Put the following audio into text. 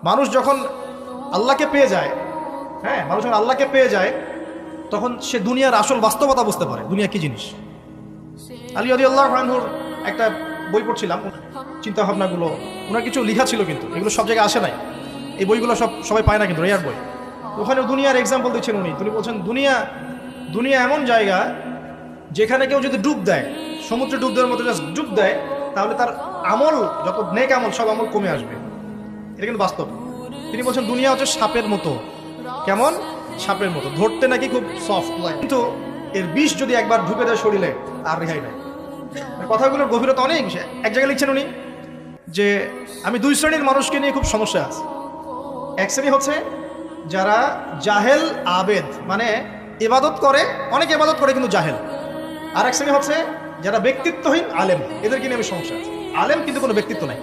মানুষ যখন আল্লাহকে পেয়ে যায়, হ্যাঁ, মানুষ যখন আল্লাহকে পেয়ে যায় তখন সে দুনিয়ার আসল বাস্তবতা বুঝতে পারে, দুনিয়া কি জিনিস। আলী রাদিয়াল্লাহু আনহুর একটা বই পড়ছিলাম, চিন্তা ভাবনাগুলো, ওনার কিছু লেখা ছিল, কিন্তু এগুলো সব জায়গায় আসে নাই। এই বইগুলো সবাই পায় না, কিন্তু রেয়ার বই। ওখানে দুনিয়ার এক্সাম্পল দিচ্ছেন উনি বলছেন দুনিয়া এমন জায়গা যেখানে কেউ যদি ডুব দেয়, সমুদ্রে ডুব দেওয়ার মতো জাস্ট ডুব দেয়, তাহলে তার আমল, যত নেক আমল, সব আমল কমে আসবে। এটা কিন্তু বাস্তব। তিনি বলছেন দুনিয়া হচ্ছে সাপের মতো। কেমন? সাপের মতো, ধরতে নাকি খুব সফট লাগে, কিন্তু এর বিষ যদি একবার ঢুকে দেয় শরীরে আর রেহাই নাই। কথাগুলোর গভীরতা অনেক বেশি। এক জায়গায় লিখছেন উনি যে আমি দুই শ্রেণীর মানুষকে নিয়ে খুব সমস্যা আছে। এক শ্রেণী হচ্ছে যারা জাহেল আবেদ, মানে ইবাদত করে, অনেক ইবাদত করে কিন্তু জাহেল। আর এক শ্রেণী হচ্ছে যারা ব্যক্তিত্বহীন আলেম, এদেরকে নিয়ে আমি সমস্যা আছে। আলেম কিন্তু কোনো ব্যক্তিত্ব নাই।